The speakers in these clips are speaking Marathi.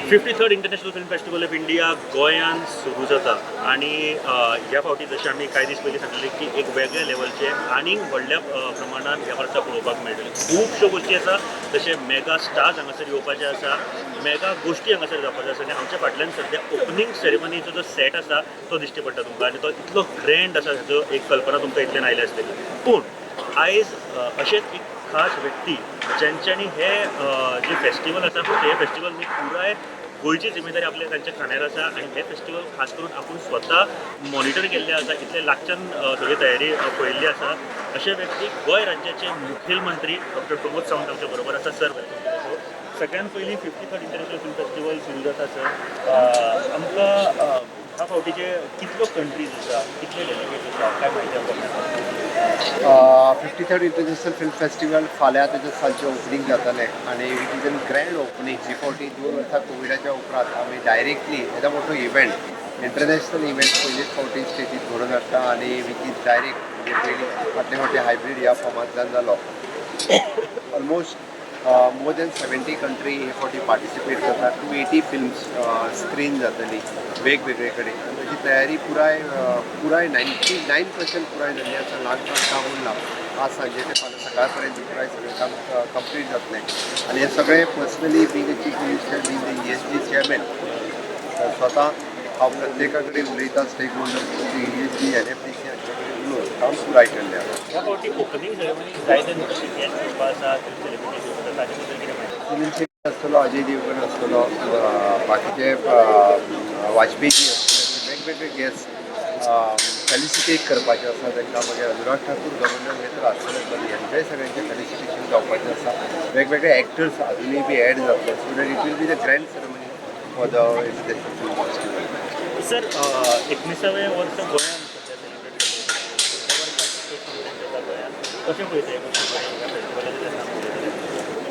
53rd international film festival of India गोंयांत सुरू जाता आणि ह्या फावटी जशें आमी कांय दीस पयलीं सांगलें की एक वेगळ्या लेवलचे आनीक व्हडल्या प्रमाणात ह्या वर्सा पळोवपाक मेळटले. खुबश्यो गोश्टी आसा जशें मेगा स्टार्स हांगासर येवपाचे आसा, मेगा गोश्टी हांगासर जावपाच्यो आसा आनी आमच्या फाटल्यान सद्या ओपनिंग सेरेमनीचो जो सेट आसा तो दिश्टी पडटा तुमकां आनी तो इतलो ग्रँड आसा हाजो एक कल्पना तुमकां इतल्यान आयली आसतली. पूण आयज अशेंच एक खास व्यक्ती ज्यांच्यांनी हे जे फेस्टिवल आसा हे फेस्टिवल न्ही पुराय गोंयची जिम्मेदारी आपल्या तांच्या खांद्यार आसा आनी हे फेस्टिवल खास करून आपूण स्वता मॉनिटर केल्ले आसा इतले लागच्यान सगळी तयारी पळयल्ली आसा. अशे व्यक्तीक गोंय राज्याचे मुखेलमंत्री डॉक्टर प्रमोद सावंत आमच्या बरोबर आसा. Sir welcome. सगळ्यात पयलीं 53rd इंटरनॅशनल फिल्म फेस्टिवल सुरू जाता सर. आमकां ह्या फावटीचे कितल्यो कंट्रीज आसा, कितले डेलिगेट्स आसा, काय म्हायती आसा? 53rd इंटरनॅशनल फिल्म फेस्टिवल फाल्यां तेजें सांजचें ओपनिंग जातलें आनी it is an grand opening. ही फावटी 2 वर्सां कोविडाच्या उपरांत आमी डायरेक्टली येदो मोठो इव्हेंट इंटरनॅशनल इव्हेंट पयलीच फावटी स्टेजीर घडोवन हाडटा आनी वीच इज डायरेक्ट म्हणजे पयलीं फाटले फावटी हायब्रीड ह्या फॉर्मांतल्यान जालो. ऑलमोस्ट मोर दॅन 70 कंट्री हे फावटी पार्टिसिपेट करतात. 280 फिल्म्स स्क्रीन जातली वेगवेगळे कडेन. ताची तयारी पुराय 99% पुराय जाल्ली आसा. लास्ट काम उरला आज सांजे ते फाल्यां सकाळ पर्यंत पुराय सगळें काम कंप्लीट जातलें आनी हे सगळें personally being a chief minister being the ESG chairman स्वता हांव प्रत्येका कडेन उलयता स्टेक होल्डर्स ESG NFDC हांचे कडेन उलोवन काम पुराय केल्लें आसा. ह्या फावटी ओपनिंग सेरेमनी जायते नशीब गेस्ट येवपा आसा सेलिब्रिटीज येवपा ताजे बद्दल कितें म्हायती? सुनील शेट्टी आसतलो, अजय देवगण आसतलो, बाकीचे वाजपेयी आसतले, वेगवेगळे गेस्ट फेलिसिटेट करपाचे आसा. तांकां मागीर अनुराग ठाकूर गव्हर्नर हे तर आसतलेच हेंचेय सगळ्यांचें फेलिसिटेशन जावपाचें आसा. वेगवेगळे एक्टर्स अजुनूय बी एड जातले so that it will be the grand ceremony for the international film festival. Sir 19वें वर्स गोंयांत सध्या सेलिब्रेट जाता गोंयांत कशें पळयता हे फेस्टिवलाचें नांव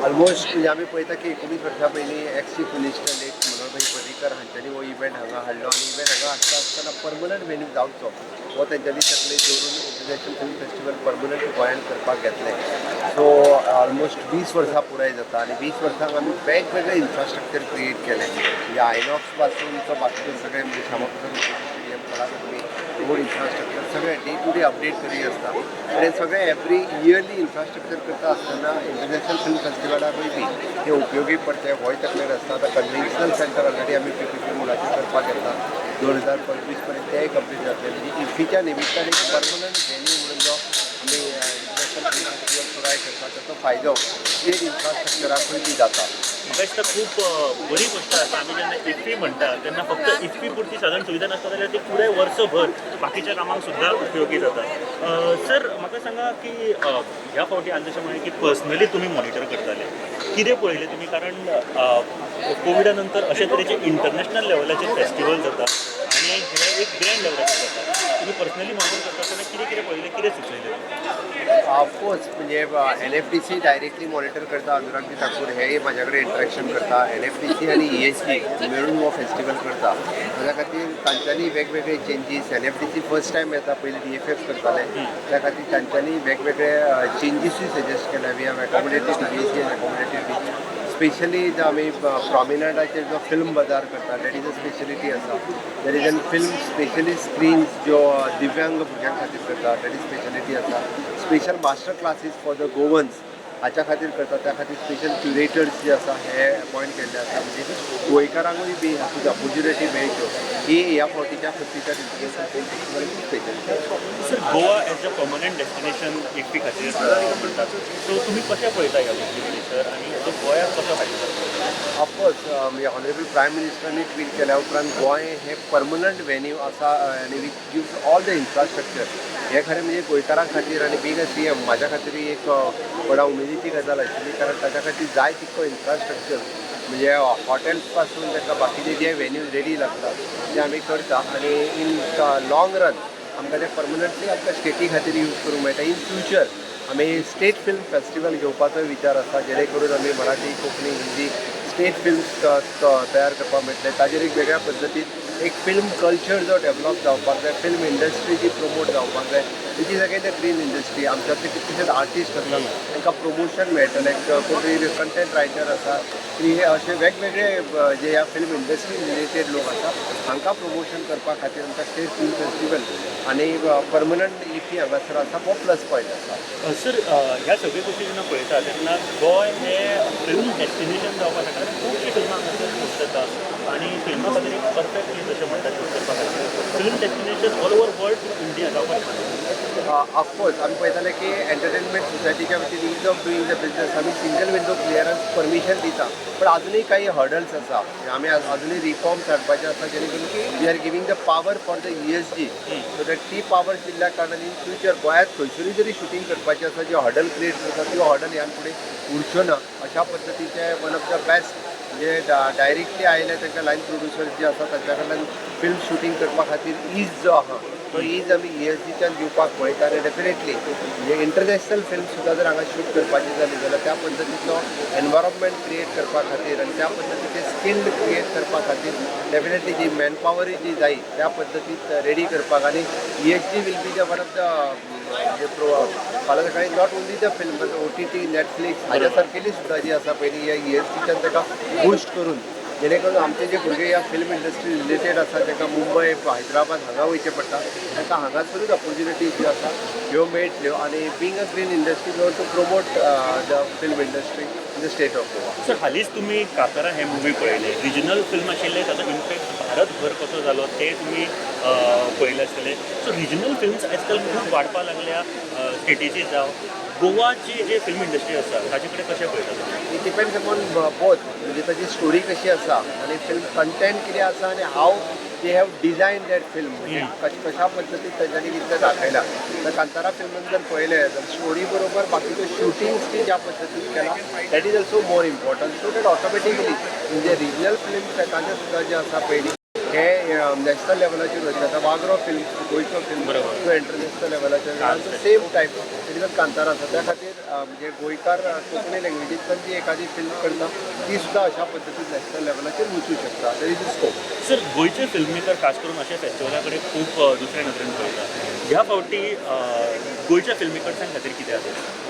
ऑलमोस्ट म्हणजे आमी पळयता की 19 वर्सां पयलीं ex chief minister late Manoharbhai Parrikar हांच्यांनी हो इव्हेंट हांगा हाडलो आनी इव्हेंट हांगा हाडटा आसतना पर्मनंट वेन्यू जावचो हो तेंच्यांनी तकलेक दवरून इंटरनॅशनल फिल्म फेस्टिवल पर्मनंट गोंयांत करपाक घेतलें. सो ऑलमोस्ट 20 वर्सां पुराय जाता आनी 20 वर्सांक आमी वेगवेगळें इन्फ्रास्ट्रक्चर क्रिएट केलें. म्हणजे आयनॉक्स पासून तो बाकीचे सगळें म्हणजे श्यामाप्रसाद स्टेडियम कलाकृती रोड इन्फ्रास्ट्रक्चर सगळें डे टू डे अपडेट करीत आसता आनी हे सगळें एवरी इयरली इन्फ्रास्ट्रक्चर करता आसतना इंटरनॅशनल फिल्म फेस्टिवलाकूय बी हे उपयोगी पडटे. होय तकलेर आसता. आतां कन्वेन्शनल सेंटर ऑलरेडी आमी PPP मोडाचेर करपाक येता 2025 पर्यंत तेय कंप्लीट जातले. म्हणजे इफ्फीच्या निमित्तान एक पर्मनंट वेन्यू म्हणून जो आमी इंटरनॅशनल फिल्म फेस्टिवल पुराय करता ताचो फायदो स्टेट इन्फ्रास्ट्रक्चराकूय बी जाता. म्हाका दिसता खूब बरी गोष्ट आसा. आमी जेन्ना इफ्फी म्हणटा तेन्ना फक्त इफ्फी पुरती साधन सुविधा नासता जाल्यार ती पुराय वर्सभर बाकीच्या कामांक सुद्दां उपयोगी जाता. सर म्हाका सांगा की ह्या फावटी हांवें जशें म्हळें की पर्सनली तुमी मॉनिटर करताले कितें पळयलें तुमी कारण कोविडा नंतर अशे तरेचे इंटरनॅशनल लेवलाचे फेस्टिवल जाता आनी हे एक ग्रँड लेवलाचेर जाता. तुमी पर्सनली मॉनिटर करता आसतना कितें कितें पळयलें, कितें सुचयलें? ऑफकोर्स म्हणजे NFDC डायरेक्टली मॉनिटर करता. अनुराग ठाकूर हेय म्हाज्या कडेन इंटरेक्शन करता. NFDC आनी ESG मेळून हो फेस्टिवल करता. ताज्या खातीर तांच्यांनी वेगवेगळे चेंजीस NFDC फर्स्ट टायम येता पयलीं DFF करताले त्या खातीर तांच्यांनी वेगवेगळे चेंजीसूय सजेस्ट केल्या. We have accommodated ESG and accommodated specially जो आमी प्रॉमिनंटाचेर जो फिल्म बाजार करता दॅट इज अ स्पेशलिटी आसा. That is an film specially screens जो दिव्यांग भुरग्यां खातीर करता दॅट इज स्पेशलिटी आसा. Special master classes for the Goans हाच्या खातीर करता. त्या खातीर स्पेशल क्युरेटर्स जे आसा हे अपॉयंट केल्ले आसा. म्हणजे गोंयकारांकूय बी हातूंत ऑपॉर्च्युनिटी मेळच्यो ही ह्या फावटीच्या 53rd इंटरनॅशनल फिल्म फेस्टिवलाची स्पेशलिटी आसा. Sir Goa as a permanent destination IFFI खातीर म्हणटात सो तुमी कशें पळयता ह्या गोष्टी सर आनी हाजो गोंयाक कसो फायदो जाता? ऑफकोर्स म्हणजे ऑनरेबल प्रायम मिनिस्टरांनी ट्वीट केल्या उपरांत गोंय हे पर्मनंट वेन्यू आसा आनी which gives all the infrastructure. हे खरें म्हणजे गोंयकारां खातीर आनी बींग अ CM म्हाज्या खातीर एक व्हडा उमेदीची गजाल आशिल्ली कारण ताच्या खातीर जाय तितको इन्फ्रास्ट्रक्चर म्हणजे हॉटेल्स पासून ताका बाकीचे जे वेन्यूज रेडी लागतात ते आमी करता आनी इन लाँग रन आमकां ते पर्मनंटली आमकां स्टेटी खातीर यूज करूंक मेळटा. इन फ्युचर आमी स्टेट फिल्म फेस्टिवल घेवपाचो विचार आसा जेणे करून आमी मराठी, कोंकणी, हिंदी स्टेट फिल्म्स तयार करपाक मेळटले. ताजेर एक वेगळ्या पद्दतीन एक फिल्म कल्चर जो डेवलप जावपाक जाय, फिल्म इंडस्ट्री जी प्रमोट जावपाक जाय तेची सगळी द ग्रीन इंडस्ट्री आमच्यातले कितलेशेच आर्टिस्ट आसात तांकां प्रमोशन मेळटलें कोण तरी कंटेंट रायटर आसा की असे वेगवेगळे जे ह्या फिल्म इंडस्ट्री रिलेटेड लोक आसा हांकां प्रमोशन करपा खातीर आमकां स्टेट फिल्म फेस्टिवल आनी परमनंट इफ्फी हांगासर आसा हो प्लस पॉयंट आसा. सर ह्या सगळे गोष्टी जेन्ना पळयता तेन्ना गोंय हें फिल्म डेस्टिनेशन जावपा खातीर खुबशीं फिल्मां हांगासर शूट जाता आनी फिल्मा खातीर एक परफेक्ट प्लेस अशें म्हणटा शूट करपा खातीर film destination all over world India जावपा खातीर. ऑफकोर्स आमी पळयताले की एंटरटेनमेंट सोसायटीच्या वतीन is of doing the business आमी सिंगल विंडो क्लियरन्स परमिशन दिता पण अजूनही काही हर्डल्स आसा आमी अजूनही रिफॉर्म्स हाडपाचे आसा जेणे करून की we are giving the power for the ESG so that ती पावर दिल्ल्या कारणान इन फ्युचर गोंयांत खंयसरूय जरी शुटींग करपाचें आसा जे हर्डल क्रिएट जाता त्यो हर्डल ह्यान फुडें उरच्यो ना अशा पद्दतीचे वन ऑफ द बेस्ट म्हणजे डायरेक्टली आयले तांकां लायन प्रोड्युसर्स जे आसा तांच्या कडल्यान फिल्म शुटींग करपा खातीर इज जो आहा तो इज आमी ESGच्यान दिवपाक पळयता आनी डेफिनेटली म्हणजे इंटरनॅशनल फिल्म सुद्दां जर हांगा शूट करपाची जाली जाल्यार त्या पद्दतीचो एनवायरमेंट क्रिएट करपा खातीर आनी त्या पद्दतीचे स्किल्ड क्रिएट करपा खातीर डेफिनेटली जी मॅनपॉवर जी जाय त्या पद्दतीत रेडी करपाक आनी ESG will be the one of the फाल्यां सकाळी not only the film but OTT Netflix हाज्या सारकेली सुद्दां जी आसा पयली ह्या ESGच्यान ताका बूस्ट करून जेणे करून आमचे जे भुरगे ह्या फिल्म इंडस्ट्री रिलेटेड आसा तांकां मुंबय हैदराबाद हांगा वयचें पडटा तांकां हांगासरूच ऑपॉर्च्युनिटीज ज्यो आसा ह्यो मेळटल्यो आनी being a green industry we want to promote the film industry in the state of Goa. Sir हालींच तुमी कातारा हे मुवी पळयले रिजनल फिल्म आशिल्ले ताचो इम्पॅक्ट भारतभर कसो जालो ते तुमी पळयले आसतले सो रिजनल फिल्म्स आजकाल खूब वाडपा लागल्या स्टेटीची जावं गोवाची जी फिल्म इंडस्ट्री आसा ताचे कडेन कशें पळयता इट डिपेंड्स अपॉन बोथ म्हणजे ताची स्टोरी कशी आसा आनी फिल्म कंटेंट कितें आसा आनी how they have design that film म्हणजे कशा पद्दतीन तांच्यांनी कितें दाखयला तर कांतारा फिल्मान जर पळयलें तर स्टोरी बरोबर बाकीच्यो शुटिंग्स बी ज्या पद्दतीन केला that is also more important so that automatically म्हणजे रिजनल फिल्म सेटांचे सुद्दां जे आसा पयलीं हे नॅशनल लेवलाचेर वयता आतां वागरो फिल्म गोंयचो फिल्म तो इंटरनॅशनल लेवलाचेर आट द सेम टायम तेजेच कांतारा आसा त्या खातीर म्हणजे गोंयकार कोंकणी लँग्वेजींतल्यान जी एखादी फिल्म करता ती सुद्दां अशा पद्दतीन नॅशनल लेवलाचेर वचूं शकता दॅट इज स्कोप. सर गोंयचे फिल्म मेकर खास करून अशा फेस्टिवला कडेन खूब दुसऱ्या नदरेन पळयता ह्या फावटी गोंयच्या फिल्म मेकर्सां खातीर कितें आसा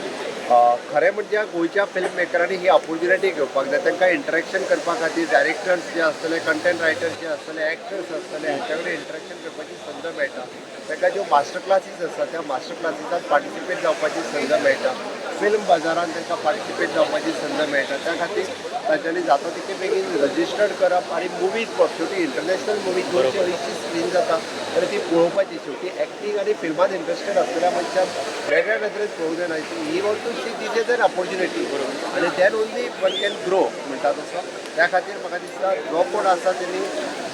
खरें म्हणजे गोंयच्या फिल्म मेकरांनी ही ऑपॉर्च्युनिटी घेवपाक जाय तांकां इंटरेक्शन करपा खातीर डायरेक्टर्स जे आसतले कंटेंट रायटर्स जे आसतले एक्टर्स आसतले हांच्या कडेन इंटरेक्शन करपाची संद मेळटा तांकां ज्यो मास्टर क्लासीस आसा त्या मास्टर क्लासिसांत पार्टिसिपेट जावपाची संद मेळटा फिल्म बाजारांत तांकां पार्टिसिपेट जावपाची संद मेळटा त्या खातीर तांच्यांनी जाता तितके बेगीन रजिस्टर्ड करप आनी मुवीज पळोवप शेवटी इंटरनॅशनल मुवी 200 स्क्रीन जाता तर ती पळोवपाची शेवटी एक्टींग आनी फिल्मांत इंट्रस्टेड आसलेल्या मनशाक वेगळ्या नदरेन पळोवंक जाय he want to see this is an opportunity आनी then only one can grow म्हणटा तसो त्या खातीर म्हाका दिसता जो कोण आसा तेणी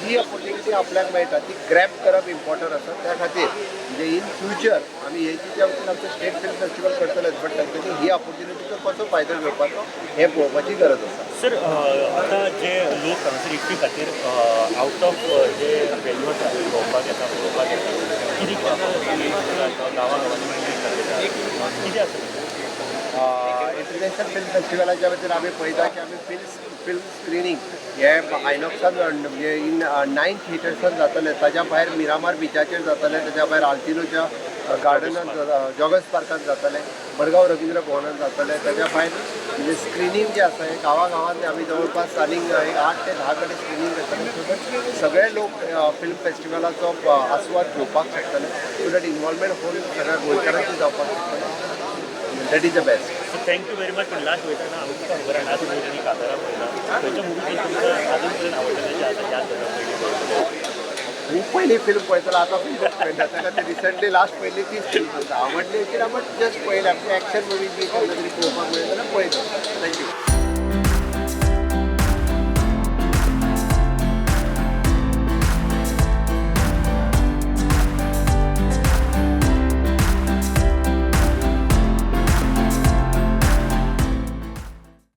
जी ऑपॉर्च्युनिटी आपल्याक मेळटा ती ग्रॅब करप इम्पॉर्टंट आसा त्या खातीर म्हणजे इन फ्युचर आमी हेच्या वतीन आमचो स्टेट फिल्म फेस्टिवल करतलेच बट तांच्यांनी ही ऑपॉर्च्युनिटीचो कसो फायदो घेवपाचो हें पळोवपाची गरज आसा. सर आतां जे लोक हांगासर इफ्फी खातीर आवट ऑफ जे वेल्यू आसा भोंवपाक येता पळोवपाक येता कितें गांवा गांवांनी कितें आसा इंटरनॅशनल फिल्म फेस्टिवलाच्या वतीन आमी पळयता की आमी फिल्म स्क्रिनींग हे आयनॉक्सान म्हणजे इन 9 थिएटर्सान जातले ताच्या भायर मिरामार बिचाचेर जातले ताच्या भायर आल्तिनोच्या गार्डनांत जॉगर्स पार्कांत जातले मडगांव रवींद्र भवनांत जातले ताच्या भायर म्हणजे स्क्रिनींग जे आसा हे गांवागांवांत आमी जवळपास आनीक 8 ते 10 कडेन स्क्रिनींग करतले सो दॅट सगळे लोक फिल्म फेस्टिवलाचो आस्वाद घेवपाक शकतले सो दॅट इनवॉल्वमेंट होऊन सगळ्या गोंयकारांची जावपाक शकतले that is the best. So thank you very much पण लास्ट वयताना आमकां खबर आसा तुमी तेणी कातारा पळयला खंयच्या मुवीन तुमकां अजून पर्यंत आवडलेले जे आसा त्याच मी पहिली फिल्म पळयतालो आतां फिल्म पळयता ताका ते रिसंटली लास्ट पयली तीच फिल्म पळयता आवडली अशी ना बट जस्ट पळयल्या ॲक्शन मुवी बी केन्ना तरी पळोवपाक मेळटा जाल्यार पळयता. थँक्यू.